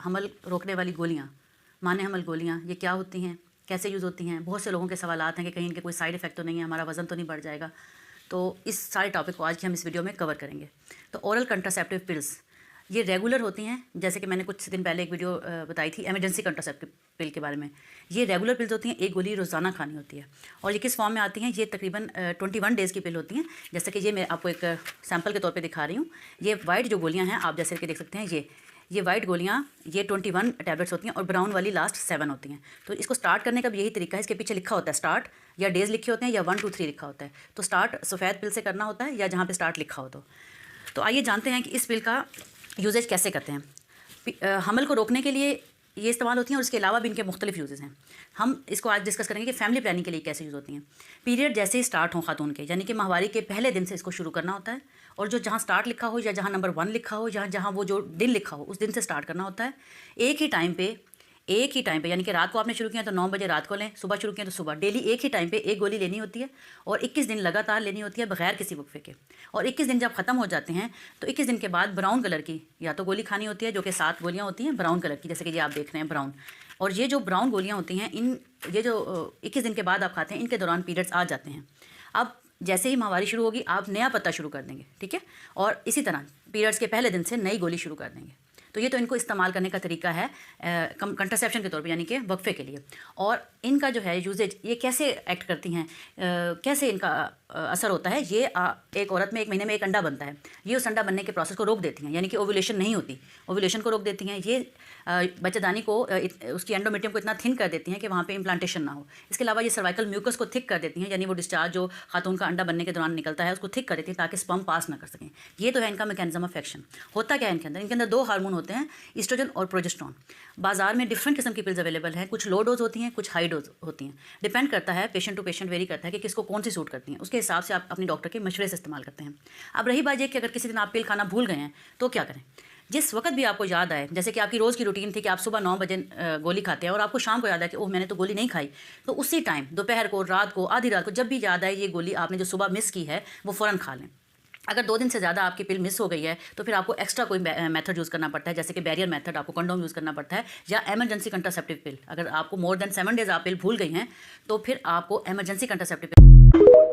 हमल रोकने वाली गोलियाँ, माने हमल गोलियाँ, ये क्या होती हैं, कैसे यूज़ होती हैं। बहुत से लोगों के सवालात हैं कि कहीं इनके कोई साइड इफ़ेक्ट तो नहीं है, हमारा वज़न तो नहीं बढ़ जाएगा। तो इस सारे टॉपिक को आज की हम इस वीडियो में कवर करेंगे। तो ओरल कंट्रासेप्टिव पिल्स ये रेगुलर होती हैं, जैसे कि मैंने कुछ दिन पहले एक वीडियो बताई थी इमरजेंसी कंट्रासेप्टिव पिल के बारे में। ये रेगुलर पिल्स होती हैं, एक गोली रोज़ाना खानी होती है। और ये किस फॉर्म में आती हैं, ये तकरीबन 21 डेज़ की पिल होती हैं। जैसे कि ये मैं आपको एक सैम्पल के तौर पे दिखा रही हूँ। ये वाइट जो गोलियाँ हैं, आप जैसे कि देख सकते हैं, ये वाइट गोलियाँ, ये 21 टैबलेट्स होती हैं और ब्राउन वाली लास्ट 7 होती हैं। तो इसको स्टार्ट करने का भी यही तरीका है। इसके पीछे लिखा होता है स्टार्ट, या डेज़ लिखे होते हैं, या 1 2 3 लिखा होता है। तो स्टार्ट सफ़ेद पिल से करना होता है, या जहाँ पे स्टार्ट लिखा हो। तो आइए जानते हैं कि इस पिल का यूजेज कैसे करते हैं। हमल को रोकने के लिए ये इस्तेमाल होती हैं, और इसके अलावा भी इनके मुख्तलिफ यूजेस हैं। हम इसको आज डिस्कस करेंगे कि फैमिली प्लानिंग के लिए कैसे यूज़ होती हैं। पीरियड जैसे ही स्टार्ट हो खातून के, यानी कि माहवारी के पहले दिन से इसको शुरू करना होता है। और जो जहाँ स्टार्ट लिखा हो, या जहाँ नंबर 1 लिखा हो, या जहाँ वो जो दिन लिखा हो, उस दिन से स्टार्ट करना होता है। एक ही टाइम पे, यानी कि रात को आपने शुरू किया तो 9 बजे रात को लें, सुबह शुरू किया तो सुबह। डेली एक ही टाइम पे एक गोली लेनी होती है, और 21 दिन लगातार लेनी होती है बगैर किसी वक्फे के। और 21 दिन जब ख़त्म हो जाते हैं तो 21 दिन के बाद ब्राउन कलर की या तो गोली खानी होती है, जो कि 7 गोलियाँ होती हैं ब्राउन कलर की, जैसे कि ये आप देख रहे हैं ब्राउन। और ये जो ब्राउन गोलियाँ होती हैं, ये जो 21 दिन के बाद आप खाते हैं, इनके दौरान पीरियड्स आ जाते हैं। अब जैसे ही माहवारी शुरू होगी, आप नया पत्ता शुरू कर देंगे, ठीक है। और इसी तरह पीरियड्स के पहले दिन से नई गोली शुरू कर देंगे। तो ये तो इनको इस्तेमाल करने का तरीका है कंट्रासेप्शन के तौर पे, यानी कि वक्फे के लिए। और इनका जो है यूजेज, ये कैसे एक्ट करती हैं, कैसे इनका असर होता है। ये एक औरत में 1 महीने में एक अंडा बनता है, ये उस अंडा बनने के प्रोसेस को रोक देती हैं, यानी कि ओव्यूलेशन नहीं होती, ओव्यूलेशन को रोक देती हैं। ये बच्चेदानी को उसकी एंडोमेट्रियम को इतना थिन कर देती हैं कि वहाँ पे इम्प्लांटेशन ना हो। इसके अलावा ये सर्वाइकल म्यूकस को थिक कर देती हैं, यानी वो डिस्चार्ज जो खातून का अंडा बनने के दौरान निकलता है उसको थिक कर देती हैं, ताकि स्पर्म पास ना कर सकें। ये तो है इनका मैकेनिज्म ऑफ एक्शन। होता क्या है इनके अंदर 2 हार्मोन होते हैं, ईस्ट्रोजन और प्रोजेस्टेरोन। बाजार में डिफरेंट किस्म की पिल्स अवेलेबल हैं, कुछ लो डोज होती हैं, कुछ हाई डोज होती हैं। डिपेंड करता है, पेशेंट टू पेशेंट वेरी करता है कि किसको कौन सी सूट करती हैं। उसके हिसाब से आप अपने डॉक्टर के मशवरे से इस्तेमाल करते हैं। अब रही बात ये कि अगर किसी दिन आप पिल खाना भूल गए हैं तो क्या करें। जिस वक्त भी आपको याद आए, जैसे कि आपकी रोज़ की रूटीन थी कि आप सुबह 9 बजे गोली खाते हैं, और आपको शाम को याद आए कि ओह मैंने तो गोली नहीं खाई, तो उसी टाइम दोपहर को, रात को, आधी रात को, जब भी याद आए ये गोली आपने जो सुबह मिस की है वो फ़ौरन खा लें। अगर 2 दिन से ज़्यादा आपकी पिल मिस हो गई है तो फिर आपको एक्स्ट्रा कोई मेथड यूज़ करना पड़ता है, जैसे कि बैरियर मेथड, आपको कंडोम यूज़ करना पड़ता है, या एमरजेंसी कंट्रासेप्टिव पिल। अगर आपको मोर देन 7 डेज़ आप पिल भूल गई हैं तो फिर आपको एमरजेंसी कंट्रासेप्टिव पिल